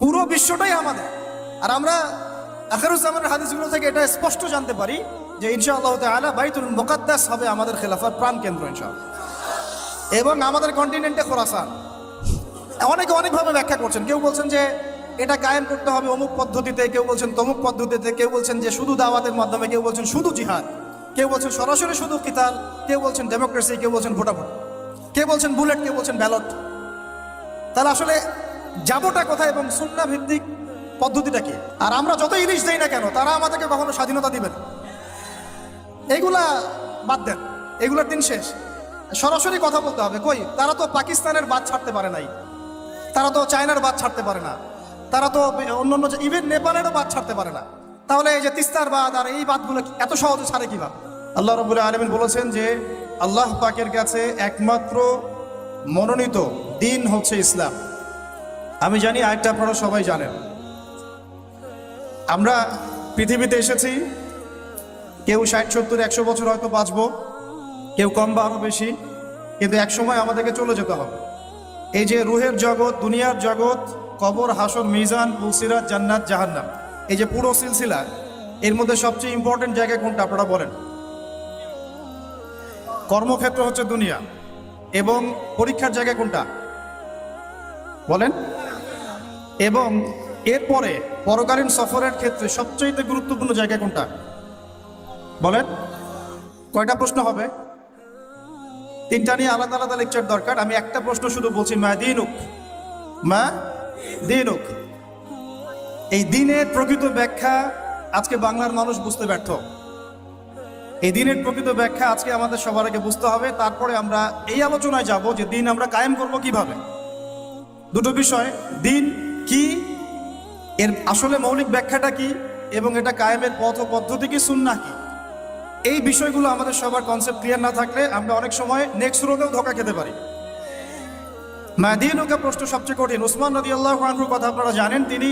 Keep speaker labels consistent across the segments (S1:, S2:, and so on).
S1: পুরো বিশ্বটাই আমাদের। আর আমরা আখিরুজ্জামানের হাদিসগুলো থেকে এটা স্পষ্ট জানতে পারি যে ইনশাআল্লাহ তাআলা বাইতুল মুকাদ্দাস হবে আমাদের খেলাফার প্রাণ কেন্দ্র ইনশাআল্লাহ, এবং আমাদের কন্টিনেন্টে খোরাসান। অনেকে অনেকভাবে ব্যাখ্যা করছেন। কেউ বলছেন যে এটা কায়েম করতে হবে অমুক পদ্ধতিতে, কেউ বলছেন তমুক পদ্ধতিতে, কেউ বলছেন যে শুধু দাওয়াতের মাধ্যমে, কেউ বলছেন শুধু জিহাদ, কেউ বলছেন সরাসরি শুধু কিতাল, কেউ বলছেন ডেমোক্রেসি, কেউ বলছেন ভোটাভুটি, কেউ বলছেন বুলেট, কেউ বলছেন ব্যালট। তাহলে আসলে যাবোটা কোথায় এবং সুন্নাহ ভিত্তিক পদ্ধতিটা কি? আর আমরা যত ইলিশ দেই না কেন তারা আমাদেরকে কখনো স্বাধীনতা দিবে না। এইগুলা বাদ দেন, এগুলোর দিন শেষ। সরাসরি কথা বলতে হবে। কই, তারা তো পাকিস্তানের বাদ ছাড়তে পারে নাই, তারা তো চায়নার বাদ ছাড়তে পারে না, তারা তো অন্যান্য ইভেন নেপালেরও বাদ ছাড়তে পারে না। তাহলে এই যে তিস্তার বাদ আর এই বাদগুলো এত সহজে ছাড়ে কিভাবে? আল্লাহ রাব্বুল আলামিন বলেছেন যে আল্লাহ পাকের কাছে একমাত্র মনোনীত দিন হচ্ছে ইসলাম। আমি জানি আরেকটা আপনারা সবাই জানেন, আমরা পৃথিবীতে এসেছি, কেউ 60, 70, 100 বছর হয়তো বাঁচবো, কেউ কম বা আরো বেশি, কিন্তু এক সময় আমাদেরকে চলে যেতে হবে। এই যে রুহের জগৎ, দুনিয়ার জগৎ, কবর, হাসর, মিজান, পুলসিরাত, জান্নাত, জাহান্নাম, এই যে পুরো সিলসিলা, এর মধ্যে সবচেয়ে ইম্পর্টেন্ট জায়গা কোনটা আপনারা বলেন? কর্মক্ষেত্র হচ্ছে দুনিয়া, এবং পরীক্ষার জায়গা কোনটা বলেন? এবং এরপরে পরকালীন সফরের ক্ষেত্রে সবচেয়ে গুরুত্বপূর্ণ জায়গা কোনটা বলেন? কয়টা প্রশ্ন হবে? 3টা নিয়ে আলাদা আলাদা লেকচার দরকার। আমি একটা প্রশ্ন শুধু বলছি, মা দিনুক, মা দিনুক। এই দিনের প্রকৃত ব্যাখ্যা আজকে বাংলার মানুষ বুঝতে ব্যর্থ। এই দিনের প্রকৃত ব্যাখ্যা আজকে আমাদের সবার আগে বুঝতে হবে, তারপরে আমরা এই আলোচনায় যাব যে দিন আমরা কায়েম করব কিভাবে। দুটো বিষয়, দিন কি, এর আসলে মৌলিক ব্যাখ্যাটা কি, এবং এটা কায়েমের পথ ও পদ্ধতি কি, সুন্নাহ কি। এই বিষয়গুলো আমাদের সবার কনসেপ্ট ক্লিয়ার না থাকলে আমরা অনেক সময় নেক্সট রোডেও ধোকা খেতে পারি। মাদিনুকা প্রশ্ন সবচেয়ে কঠিন। উসমান রাদিয়াল্লাহু আনহুর কথা আপনারা জানেন, তিনি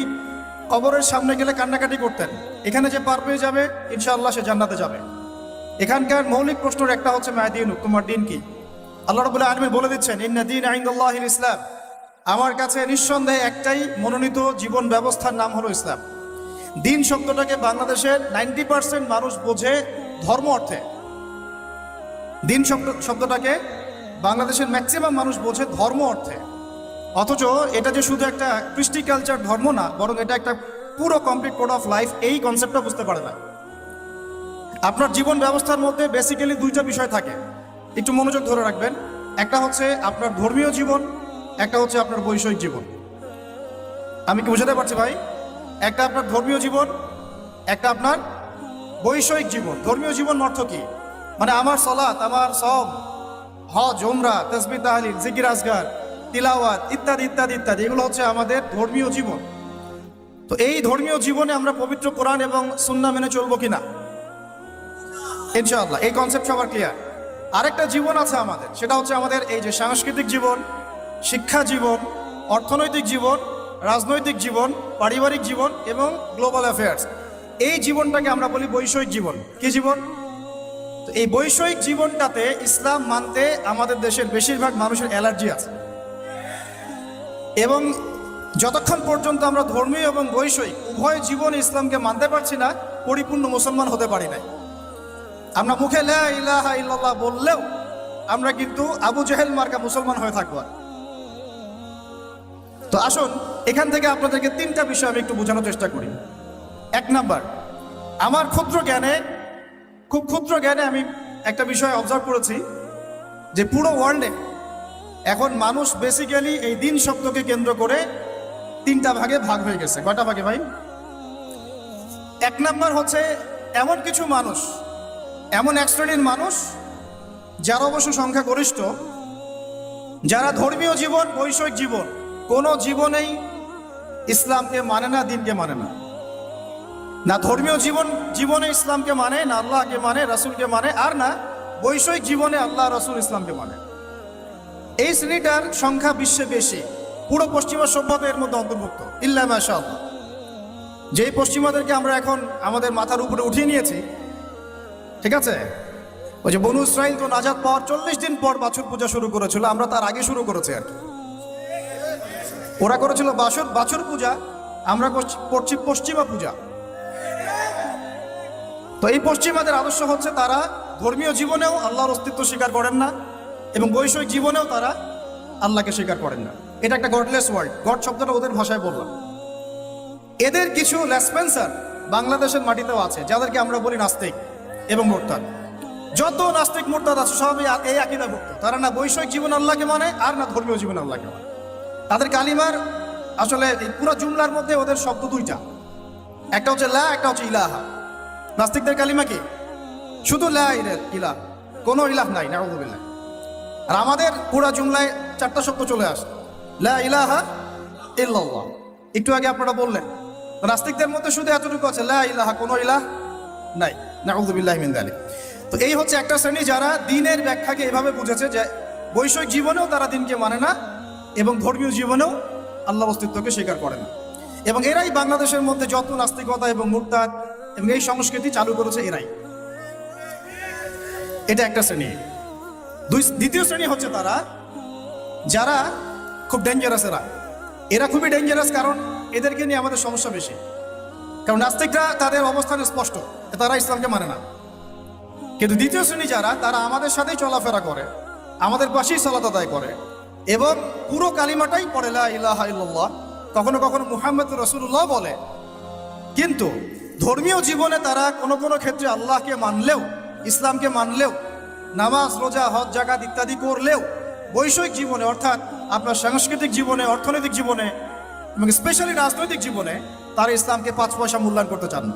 S1: কবরের সামনে গেলে কান্নাকাটি করতেন। এখানে যে পার পেয়ে যাবে ইনশাআল্লাহ সে জান্নাতে যাবে। এখানকার মৌলিক প্রশ্নের একটা হচ্ছে মাদিনুক, তোমার দিন কি? আল্লাহ রাব্বুল আলামিন বলে দিচ্ছেন, ইন্না দীনা ইনদাল্লাহিল ইসলাম, আমার কাছে নিঃসন্দেহে একটাই মনোনীত জীবন ব্যবস্থার নাম হলো ইসলাম। দিন শব্দটাকে বাংলাদেশের 90% মানুষ বোঝে ধর্ম অর্থে। দিন শব্দটাকে বাংলাদেশের ম্যাক্সিমাম মানুষ বোঝে ধর্ম অর্থে, অথচ এটা যে শুধু একটা কৃষ্টি কালচার ধর্ম না, বরং এটা একটা পুরো কমপ্লিট কোড অফ লাইফ, এই কনসেপ্টটা বুঝতে পারে না। আপনার জীবন ব্যবস্থার মধ্যে বেসিক্যালি 2টা বিষয় থাকে, একটু মনোযোগ ধরে রাখবেন। একটা হচ্ছে আপনার ধর্মীয় জীবন, একটা হচ্ছে আপনার বৈষয়িক জীবন। আমি কি বোঝাতে পারছি ভাই? একটা আপনার ধর্মীয় জীবন, একটা আপনার বৈষয়িক জীবন। ধর্মীয় জীবন অর্থ কি? মানে আমার সালাত, আমার সব, হজ, উমরা, তাসবিহ, তাহলিল, জিকির, আজগার, তিলাওয়াত ইত্যাদি ইত্যাদি ইত্যাদি, এগুলো হচ্ছে আমাদের ধর্মীয় জীবন। তো এই ধর্মীয় জীবনে আমরা পবিত্র কোরআন এবং সুন্নাহ মেনে চলবো কিনা ইনশাআল্লাহ, এই কনসেপ্ট সবার ক্লিয়ার। আরেকটা জীবন আছে আমাদের, সেটা হচ্ছে আমাদের এই যে সাংস্কৃতিক জীবন, শিক্ষা জীবন, অর্থনৈতিক জীবন, রাজনৈতিক জীবন, পারিবারিক জীবন এবং গ্লোবাল অ্যাফেয়ার্স। এই জীবনটাকে আমরা বলি বৈষয়িক জীবন। কি জীবন? তো এই বৈষয়িক জীবনটাতে ইসলাম মানতে আমাদের দেশের বেশিরভাগ মানুষের অ্যালার্জি আছে, এবং যতক্ষণ পর্যন্ত আমরা ধর্মীয় এবং বৈষয়িক উভয় জীবন ইসলামকে মানতে পারছি না, পরিপূর্ণ মুসলমান হতে পারি না। আমরা মুখে লা ইলাহা ইল্লাল্লাহ বললেও আমরা কিন্তু আবু জেহেল মার্কা মুসলমান হয়ে থাকবো। তো আসুন এখান থেকে আপনাদেরকে 3টা বিষয় আমি একটু বোঝানোর চেষ্টা করি। 1 নাম্বার, আমার ক্ষুদ্র জ্ঞানে, খুব ক্ষুদ্র জ্ঞানে আমি একটা বিষয় অবজার্ভ করেছি যে পুরো ওয়ার্ল্ডে এখন মানুষ বেসিক্যালি এই দিন শব্দকে কেন্দ্র করে 3টা ভাগে ভাগ হয়ে গেছে। কয়টা ভাগে ভাই? 1 নাম্বার হচ্ছে এমন কিছু মানুষ, এমন এক শ্রেণীর মানুষ যারা অবশ্য সংখ্যাগরিষ্ঠ, যারা ধর্মীয় জীবন, বৈষয়িক জীবন কোনো জীবনেই ইসলামকে মানে না, দিনকে মানে না। না ধর্মীয় জীবনে ইসলামকে মানে, না আল্লাহকে মানে, রাসূলকে মানে, আর না বৈষয়িক জীবনে আল্লাহ, রাসূল, ইসলামকে মানে। এই শ্রেণীটার সংখ্যা বিশ্বে বেশি। পুরো পশ্চিমা সভ্যতা এর মধ্যে অন্তর্ভুক্ত, ইল্লা মাশাআল্লাহ। যেই পশ্চিমাদেরকে আমরা এখন আমাদের মাথার উপরে উঠিয়ে নিয়েছি, ঠিক আছে, ওই যে বনু ইসরাইল তো নাজাত পাওয়ার 40 দিন পর বাছুর পূজা শুরু করেছিল, আমরা তার আগে শুরু করেছি আর কি। ওরা করেছিল বাছুর পূজা, আমরা করছি পশ্চিমা পূজা। তো এই পশ্চিমাদের আদর্শ হচ্ছে তারা ধর্মীয় জীবনেও আল্লাহর অস্তিত্ব স্বীকার করেন না এবং বৈষয়িক জীবনেও তারা আল্লাহকে স্বীকার করেন না। এটা একটা গডলেস ওয়ার্ল্ড, গড শব্দটা ওদের ভাষায় বললাম। এদের কিছু লেসপেন্সার বাংলাদেশের মাটিতেও আছে, যাদেরকে আমরা বলি নাস্তিক এবং মোরতাদ। যত নাস্তিক মোরতাদ আছে সবই এই আকীদাভুক্ত। তারা না বৈষয়িক জীবন আল্লাহকে মানে আর না ধর্মীয় জীবন আল্লাহকে মানে। তাদের কালিমার আসলে এই পুরো জুমলার মধ্যে ওদের শব্দ দুইটা, একটা হচ্ছে লা, একটা হচ্ছে ইলাহা। নাস্তিকদের কালিমা কি? শুধু লা ইলাহ, কোনো ইলাহ নাই, নাউযুবিল্লাহ। আর আমাদের পুরা জুমলায় চারটা শব্দ চলে আসে, লা ইলাহা ইল্লাল্লাহ। একটু আগে আপনারা বললেন নাস্তিকদের মধ্যে শুধু এতটুকু আছে, লা ইলাহা, কোনো ইলাহ নাই, নাউযুবিল্লাহি মিন যালিক। তো এই হচ্ছে একটা শ্রেণী যারা দ্বীনের ব্যাখ্যাকে এভাবে বুঝেছে যে বৈষয়িক জীবনেও তারা দ্বীনকে মানে না এবং ধর্মীয় জীবনেও আল্লাহর অস্তিত্বকে স্বীকার করে না। এবং এরাই বাংলাদেশের মধ্যে যত নাস্তিকতা এবং মুরতাদ এবং এই সংস্কৃতি চালু করেছে এরাই। এটা একটা শ্রেণী। দ্বিতীয় শ্রেণী হচ্ছে তারা যারা খুব ডেঞ্জারাস। এরা খুবই ডেঞ্জারাস, কারণ এদেরকে নিয়ে আমাদের সমস্যা বেশি। কারণ নাস্তিকরা তাদের অবস্থান স্পষ্ট, তারা ইসলামকে মানে না। কিন্তু দ্বিতীয় শ্রেণী যারা, তারা আমাদের সাথেই চলাফেরা করে, আমাদের পাশেই সালাত আদায় করে এবং পুরো কালিমাটাই পড়ে লা ইলাহা ইল্লাল্লাহ, কখনো কখনো মুহাম্মদুর রাসূলুল্লাহ বলে। কিন্তু ধর্মীয় জীবনে তারা কোনো কোনো ক্ষেত্রে আল্লাহকে মানলেও, ইসলামকে মানলেও, নামাজ রোজা হজ জাকাত ইত্যাদি করলেও বৈষয়িক জীবনে অর্থাৎ আপনার সাংস্কৃতিক জীবনে, অর্থনৈতিক জীবনে এবং স্পেশালি রাজনৈতিক জীবনে তারা ইসলামকে 5 পয়সা মূল্যায়ন করতে চান না।